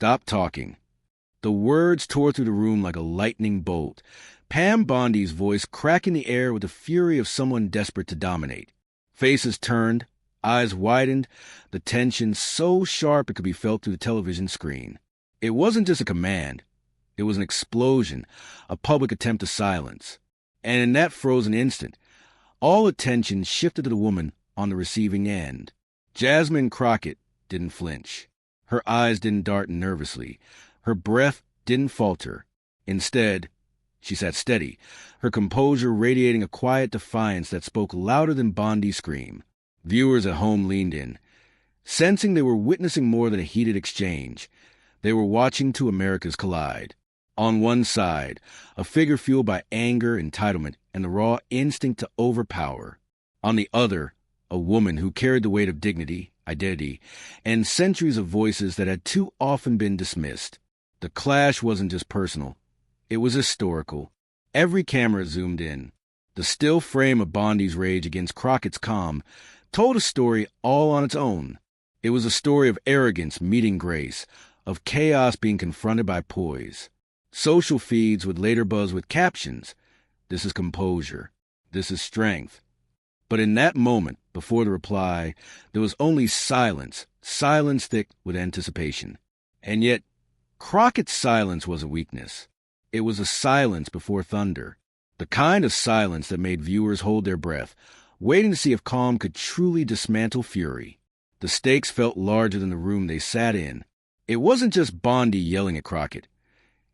stop talking. The words tore through the room like a lightning bolt, Pam Bondi's voice cracking the air with the fury of someone desperate to dominate. Faces turned, eyes widened, the tension so sharp it could be felt through the television screen. It wasn't just a command. It was an explosion, a public attempt to silence. And in that frozen instant, all attention shifted to the woman on the receiving end. Jasmine Crockett didn't flinch. Her eyes didn't dart nervously. Her breath didn't falter. Instead, she sat steady, her composure radiating a quiet defiance that spoke louder than Bondi's scream. Viewers at home leaned in, sensing they were witnessing more than a heated exchange. They were watching two Americas collide. On one side, a figure fueled by anger, entitlement, and the raw instinct to overpower. On the other, a woman who carried the weight of dignity, identity, and centuries of voices that had too often been dismissed. The clash wasn't just personal. It was historical. Every camera zoomed in. The still frame of Bondi's rage against Crockett's calm told a story all on its own. It was a story of arrogance meeting grace, of chaos being confronted by poise. Social feeds would later buzz with captions, "This is composure. This is strength." But in that moment, before the reply, there was only silence, silence thick with anticipation. And yet, Crockett's silence was a weakness. It was a silence before thunder, the kind of silence that made viewers hold their breath, waiting to see if calm could truly dismantle fury. The stakes felt larger than the room they sat in. It wasn't just Bondi yelling at Crockett.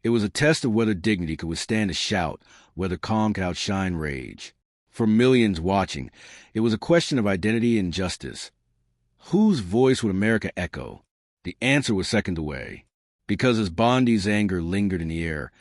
It was a test of whether dignity could withstand a shout, whether calm could outshine rage. For millions watching, it was a question of identity and justice. Whose voice would America echo? The answer was seconds away. Because as Bondi's anger lingered in the air,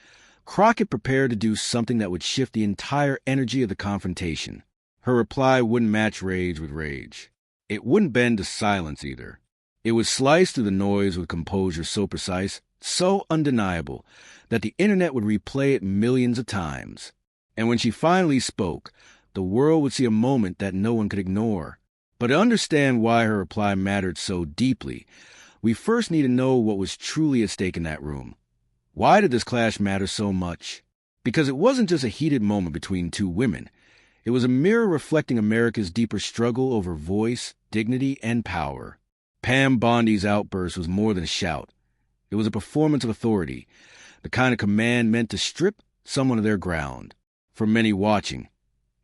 Crockett prepared to do something that would shift the entire energy of the confrontation. Her reply wouldn't match rage with rage. It wouldn't bend to silence either. It would slice through the noise with composure so precise, so undeniable, that the internet would replay it millions of times. And when she finally spoke, the world would see a moment that no one could ignore. But to understand why her reply mattered so deeply, we first need to know what was truly at stake in that room. Why did this clash matter so much? Because it wasn't just a heated moment between two women. It was a mirror reflecting America's deeper struggle over voice, dignity, and power. Pam Bondi's outburst was more than a shout. It was a performance of authority, the kind of command meant to strip someone of their ground. For many watching,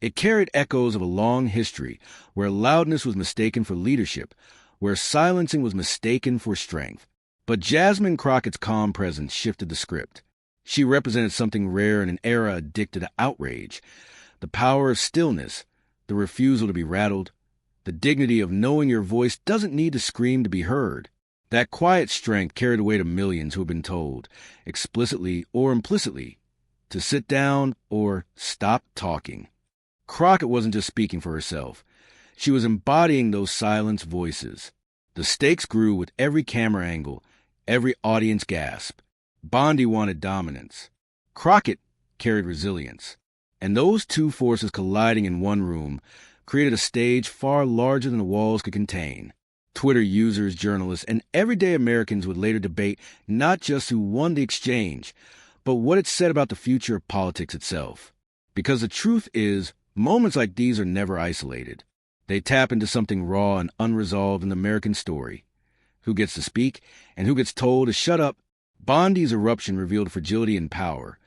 it carried echoes of a long history where loudness was mistaken for leadership, where silencing was mistaken for strength. But Jasmine Crockett's calm presence shifted the script. She represented something rare in an era addicted to outrage, the power of stillness, the refusal to be rattled, the dignity of knowing your voice doesn't need to scream to be heard. That quiet strength carried the weight of millions who had been told, explicitly or implicitly, to sit down or stop talking. Crockett wasn't just speaking for herself. She was embodying those silenced voices. The stakes grew with every camera angle, every audience gasp. Bondi wanted dominance. Crockett carried resilience. And those two forces colliding in one room created a stage far larger than the walls could contain. Twitter users, journalists, and everyday Americans would later debate not just who won the exchange, but what it said about the future of politics itself. Because the truth is, moments like these are never isolated. They tap into something raw and unresolved in the American story. Who gets to speak and who gets told to shut up? Bondi's eruption revealed fragility and power.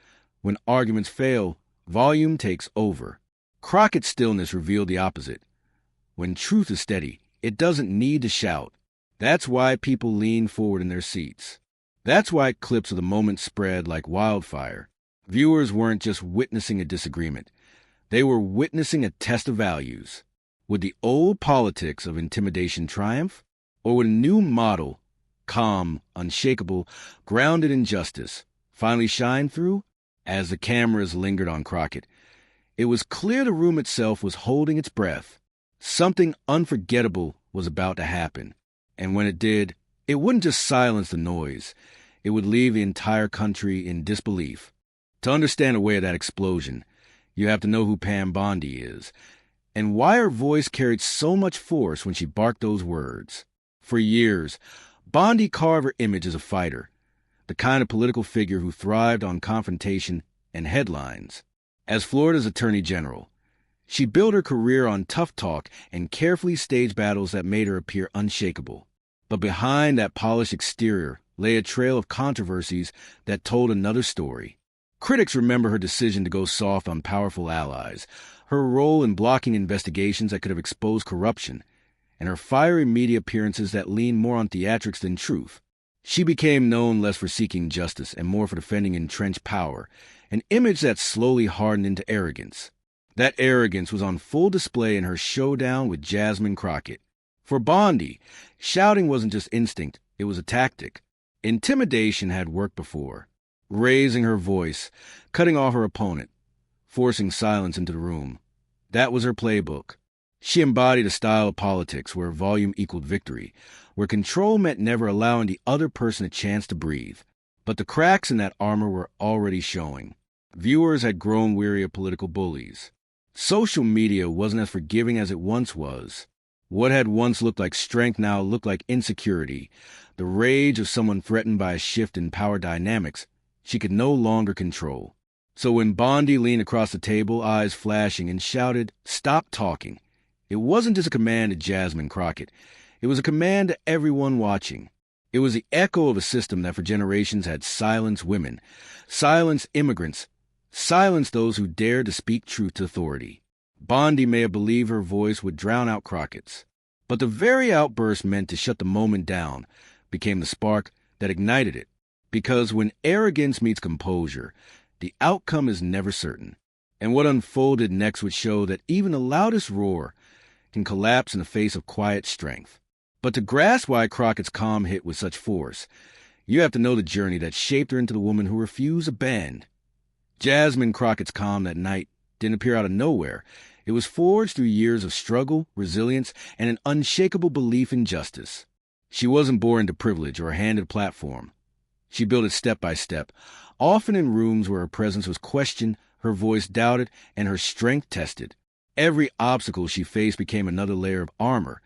When arguments fail, volume takes over. Crockett's stillness revealed the opposite. When truth is steady, it doesn't need to shout. That's why people lean forward in their seats. That's why clips of the moment spread like wildfire. Viewers weren't just witnessing a disagreement. They were witnessing a test of values. Would the old politics of intimidation triumph? Or would a new model, calm, unshakable, grounded in justice, finally shine through? As the cameras lingered on Crockett, it was clear the room itself was holding its breath. Something unforgettable was about to happen. And when it did, it wouldn't just silence the noise. It would leave the entire country in disbelief. To understand the way of that explosion, you have to know who Pam Bondi is, and why her voice carried so much force when she barked those words. For years, Bondi carved her image as a fighter, the kind of political figure who thrived on confrontation and headlines. As Florida's Attorney General, she built her career on tough talk and carefully staged battles that made her appear unshakable. But behind that polished exterior lay a trail of controversies that told another story. Critics remember her decision to go soft on powerful allies, her role in blocking investigations that could have exposed corruption, and her fiery media appearances that leaned more on theatrics than truth. She became known less for seeking justice and more for defending entrenched power, an image that slowly hardened into arrogance. That arrogance was on full display in her showdown with Jasmine Crockett. For Bondi, shouting wasn't just instinct, it was a tactic. Intimidation had worked before. Raising her voice, cutting off her opponent, forcing silence into the room. That was her playbook. She embodied a style of politics where volume equaled victory, where control meant never allowing the other person a chance to breathe. But the cracks in that armor were already showing. Viewers had grown weary of political bullies. Social media wasn't as forgiving as it once was. What had once looked like strength now looked like insecurity, the rage of someone threatened by a shift in power dynamics she could no longer control. So when Bondi leaned across the table, eyes flashing, and shouted, "Stop talking," it wasn't just a command to Jasmine Crockett. It was a command to everyone watching. It was the echo of a system that for generations had silenced women, silenced immigrants, silenced those who dared to speak truth to authority. Bondi may have believed her voice would drown out Crockett's, but the very outburst meant to shut the moment down became the spark that ignited it. Because when arrogance meets composure, the outcome is never certain. And what unfolded next would show that even the loudest roar can collapse in the face of quiet strength. But to grasp why Crockett's calm hit with such force, you have to know the journey that shaped her into the woman who refused to bend. Jasmine Crockett's calm that night didn't appear out of nowhere. It was forged through years of struggle, resilience, and an unshakable belief in justice. She wasn't born to privilege or handed a platform. She built it step by step, often in rooms where her presence was questioned, her voice doubted, and her strength tested. Every obstacle she faced became another layer of armor,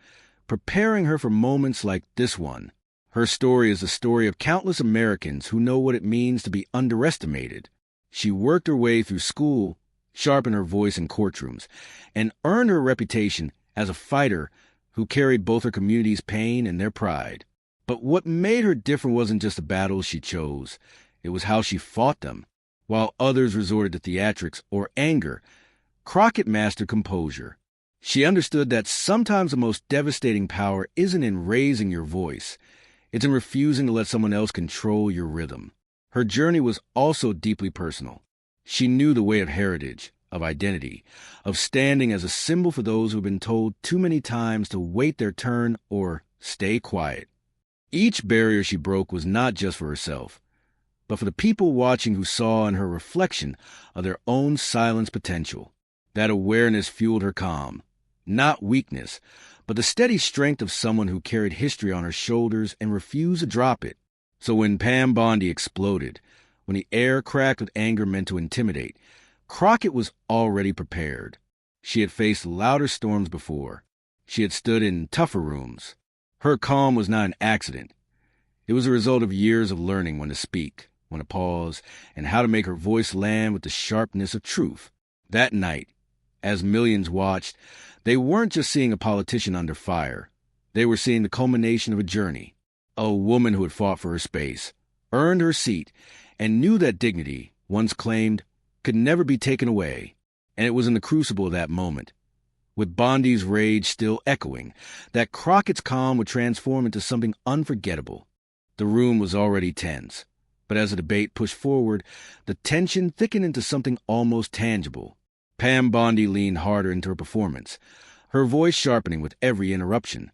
preparing her for moments like this one. Her story is the story of countless Americans who know what it means to be underestimated. She worked her way through school, sharpened her voice in courtrooms, and earned her reputation as a fighter who carried both her community's pain and their pride. But what made her different wasn't just the battles she chose. It was how she fought them. While others resorted to theatrics or anger, Crockett mastered composure. She understood that sometimes the most devastating power isn't in raising your voice. It's in refusing to let someone else control your rhythm. Her journey was also deeply personal. She knew the weight of heritage, of identity, of standing as a symbol for those who've been told too many times to wait their turn or stay quiet. Each barrier she broke was not just for herself, but for the people watching who saw in her reflection of their own silenced potential. That awareness fueled her calm, not weakness, but the steady strength of someone who carried history on her shoulders and refused to drop it. So when Pam Bondi exploded, when the air cracked with anger meant to intimidate, Crockett was already prepared. She had faced louder storms before. She had stood in tougher rooms. Her calm was not an accident. It was a result of years of learning when to speak, when to pause, and how to make her voice land with the sharpness of truth. That night, as millions watched, they weren't just seeing a politician under fire. They were seeing the culmination of a journey. A woman who had fought for her space, earned her seat, and knew that dignity, once claimed, could never be taken away. And it was in the crucible of that moment, with Bondi's rage still echoing, that Crockett's calm would transform into something unforgettable. The room was already tense, but as the debate pushed forward, the tension thickened into something almost tangible. Pam Bondi leaned harder into her performance, her voice sharpening with every interruption,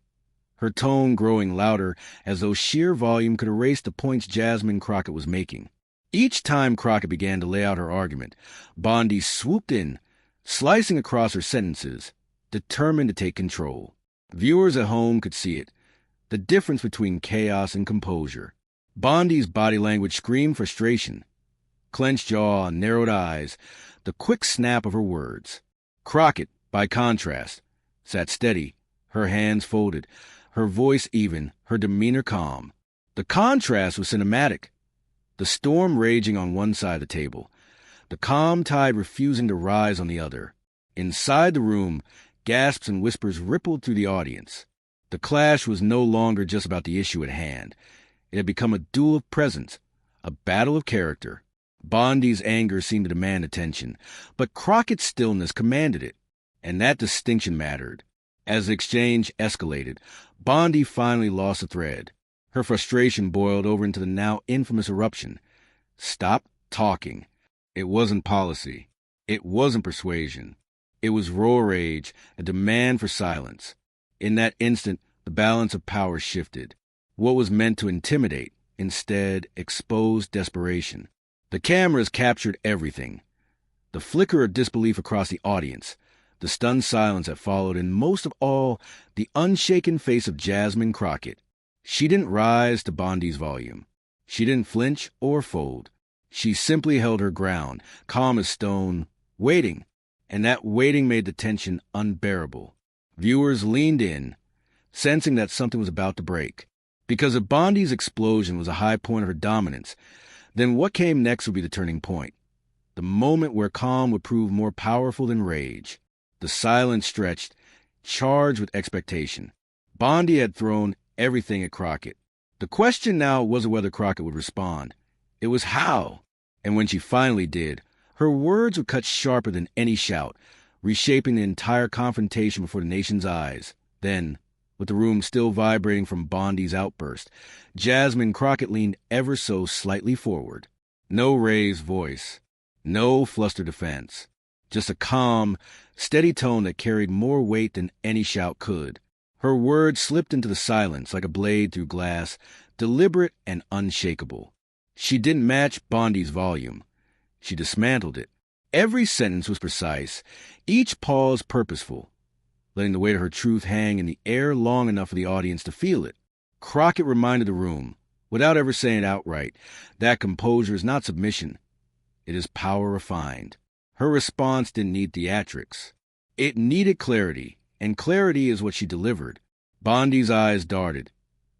her tone growing louder as though sheer volume could erase the points Jasmine Crockett was making. Each time Crockett began to lay out her argument, Bondi swooped in, slicing across her sentences, determined to take control. Viewers at home could see it, the difference between chaos and composure. Bondi's body language screamed frustration. Clenched jaw, narrowed eyes, the quick snap of her words. Crockett, by contrast, sat steady, her hands folded, her voice even, her demeanor calm. The contrast was cinematic. the storm raging on one side of the table, the calm tide refusing to rise on the other. Inside the room, gasps and whispers rippled through the audience. The clash was no longer just about the issue at hand. It had become a duel of presence, a battle of character. Bondi's anger seemed to demand attention, but Crockett's stillness commanded it, and that distinction mattered. As the exchange escalated, Bondi finally lost the thread. Her frustration boiled over into the now infamous eruption. Stop talking. It wasn't policy. It wasn't persuasion. It was raw rage, a demand for silence. In that instant, the balance of power shifted. What was meant to intimidate, instead, exposed desperation. The cameras captured everything. The flicker of disbelief across the audience, the stunned silence that followed, and most of all, the unshaken face of Jasmine Crockett. She didn't rise to Bondi's volume. She didn't flinch or fold. She simply held her ground, calm as stone, waiting, and that waiting made the tension unbearable. Viewers leaned in, sensing that something was about to break. Because if Bondi's explosion was a high point of her dominance, then what came next would be the turning point. The moment where calm would prove more powerful than rage. The silence stretched, charged with expectation. Bondi had thrown everything at Crockett. The question now wasn't whether Crockett would respond. It was how. And when she finally did, her words would cut sharper than any shout, reshaping the entire confrontation before the nation's eyes. Then, with the room still vibrating from Bondi's outburst, Jasmine Crockett leaned ever so slightly forward. No raised voice, no flustered defense, just a calm, steady tone that carried more weight than any shout could. Her words slipped into the silence like a blade through glass, deliberate and unshakable. She didn't match Bondi's volume. She dismantled it. Every sentence was precise, each pause purposeful, letting the weight of her truth hang in the air long enough for the audience to feel it. Crockett reminded the room, without ever saying it outright, that composure is not submission. It is power refined. Her response didn't need theatrics. It needed clarity, and clarity is what she delivered. Bondi's eyes darted,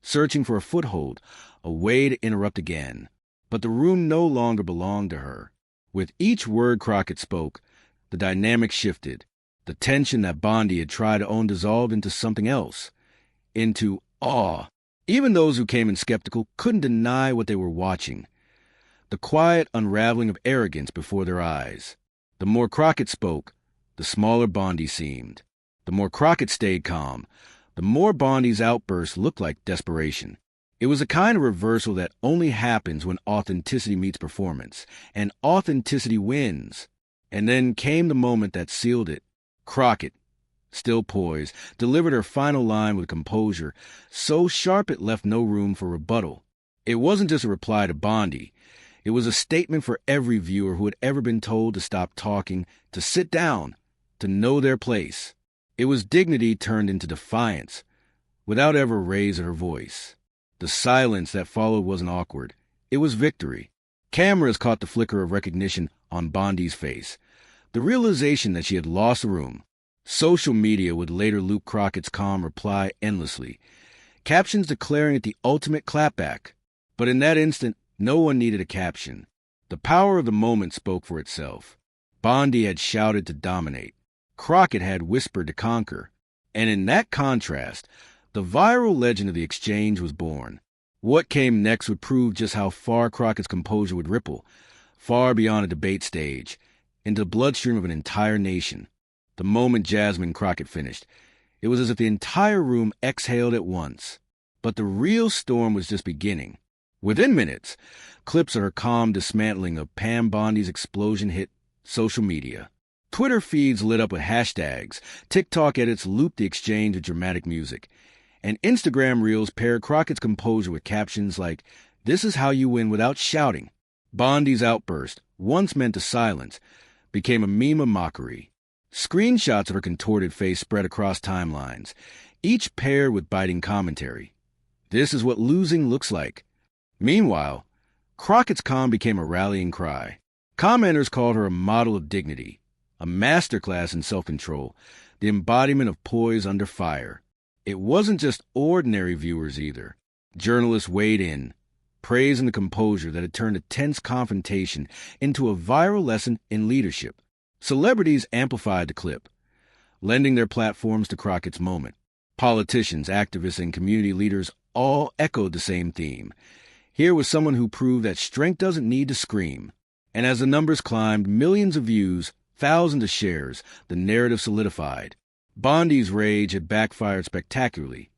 searching for a foothold, a way to interrupt again. But the room no longer belonged to her. With each word Crockett spoke, the dynamic shifted. The tension that Bondi had tried to own dissolved into something else, into awe. Even those who came in skeptical couldn't deny what they were watching. The quiet unraveling of arrogance before their eyes. The more Crockett spoke, the smaller Bondi seemed. The more Crockett stayed calm, the more Bondi's outbursts looked like desperation. It was a kind of reversal that only happens when authenticity meets performance, and authenticity wins. And then came the moment that sealed it. Crockett, still poised, delivered her final line with composure, so sharp it left no room for rebuttal. It wasn't just a reply to Bondi. It was a statement for every viewer who had ever been told to stop talking, to sit down, to know their place. It was dignity turned into defiance, without ever raising her voice. The silence that followed wasn't awkward. It was victory. Cameras caught the flicker of recognition on Bondi's face, the realization that she had lost the room. Social media would later loop Crockett's calm reply endlessly, captions declaring it the ultimate clapback. But in that instant, no one needed a caption. The power of the moment spoke for itself. Bondi had shouted to dominate. Crockett had whispered to conquer. And in that contrast, the viral legend of the exchange was born. What came next would prove just how far Crockett's composure would ripple, far beyond a debate stage, into the bloodstream of an entire nation. The moment Jasmine Crockett finished, it was as if the entire room exhaled at once. But the real storm was just beginning. Within minutes, clips of her calm dismantling of Pam Bondi's explosion hit social media. Twitter feeds lit up with hashtags, TikTok edits looped the exchange with dramatic music, and Instagram reels paired Crockett's composure with captions like, "This is how you win without shouting." Bondi's outburst, once meant to silence, became a meme of mockery. Screenshots of her contorted face spread across timelines, each paired with biting commentary. This is what losing looks like. Meanwhile, Crockett's calm became a rallying cry. Commenters called her a model of dignity, a masterclass in self-control, the embodiment of poise under fire. It wasn't just ordinary viewers either. Journalists weighed in, praising the composure that had turned a tense confrontation into a viral lesson in leadership. Celebrities amplified the clip, lending their platforms to Crockett's moment. Politicians, activists, and community leaders all echoed the same theme. Here was someone who proved that strength doesn't need to scream. And as the numbers climbed, millions of views, thousands of shares, the narrative solidified. Bondi's rage had backfired spectacularly,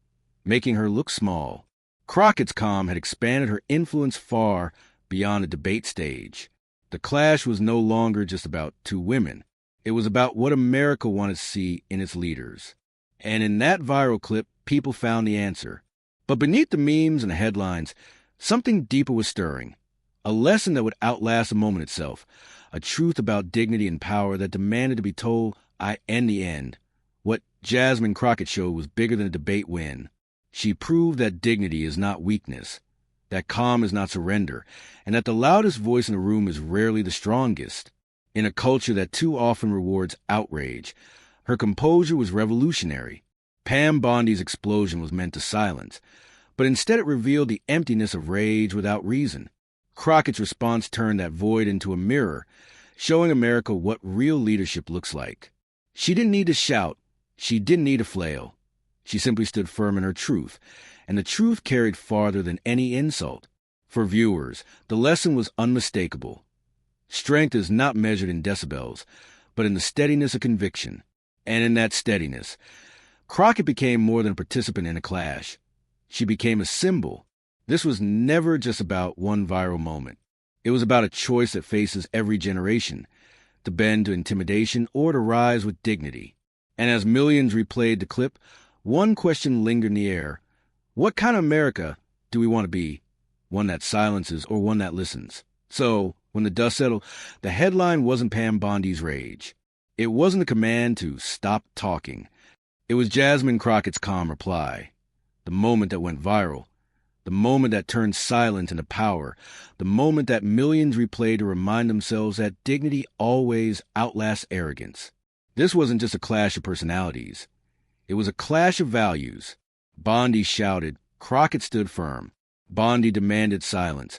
making her look small. Crockett's calm had expanded her influence far beyond the debate stage. The clash was no longer just about two women. It was about what America wanted to see in its leaders. And in that viral clip, people found the answer. But beneath the memes and the headlines, something deeper was stirring. A lesson that would outlast the moment itself. A truth about dignity and power that demanded to be told, in the end. What Jasmine Crockett showed was bigger than a debate win. She proved that dignity is not weakness, that calm is not surrender, and that the loudest voice in the room is rarely the strongest. In a culture that too often rewards outrage, her composure was revolutionary. Pam Bondi's explosion was meant to silence, but instead it revealed the emptiness of rage without reason. Crockett's response turned that void into a mirror, showing America what real leadership looks like. She didn't need to shout. She didn't need to flail. She simply stood firm in her truth, and the truth carried farther than any insult. For viewers, the lesson was unmistakable. Strength is not measured in decibels, but in the steadiness of conviction. And in that steadiness, Crockett became more than a participant in a clash. She became a symbol. This was never just about one viral moment. It was about a choice that faces every generation, to bend to intimidation or to rise with dignity. And as millions replayed the clip, one question lingered in the air. What kind of America do we want to be? One that silences or one that listens? So, when the dust settled, the headline wasn't Pam Bondi's rage. It wasn't a command to stop talking. It was Jasmine Crockett's calm reply. The moment that went viral. The moment that turned silence into power. The moment that millions replayed to remind themselves that dignity always outlasts arrogance. This wasn't just a clash of personalities. It was a clash of values. Bondi shouted. Crockett stood firm. Bondi demanded silence.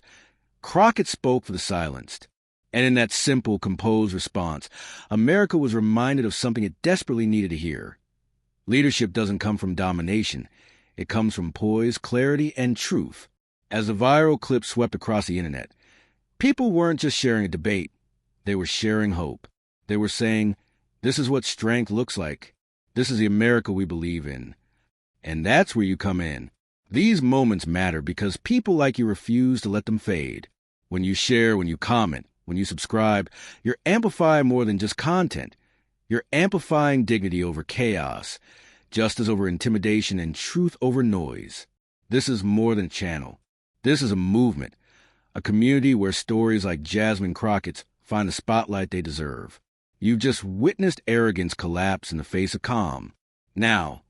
Crockett spoke for the silenced. And in that simple, composed response, America was reminded of something it desperately needed to hear. Leadership doesn't come from domination. It comes from poise, clarity, and truth. As the viral clip swept across the internet, people weren't just sharing a debate. They were sharing hope. They were saying, this is what strength looks like. This is the America we believe in. And that's where you come in. These moments matter because people like you refuse to let them fade. When you share, when you comment, when you subscribe, you're amplifying more than just content. You're amplifying dignity over chaos, justice over intimidation, and truth over noise. This is more than a channel. This is a movement, a community where stories like Jasmine Crockett's find the spotlight they deserve. You've just witnessed arrogance collapse in the face of calm. Now,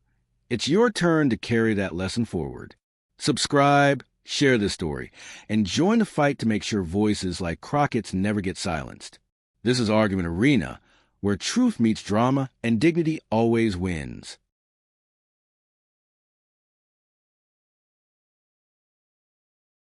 it's your turn to carry that lesson forward. Subscribe, share this story, and join the fight to make sure voices like Crockett's never get silenced. This is Argument Arena, where truth meets drama and dignity always wins.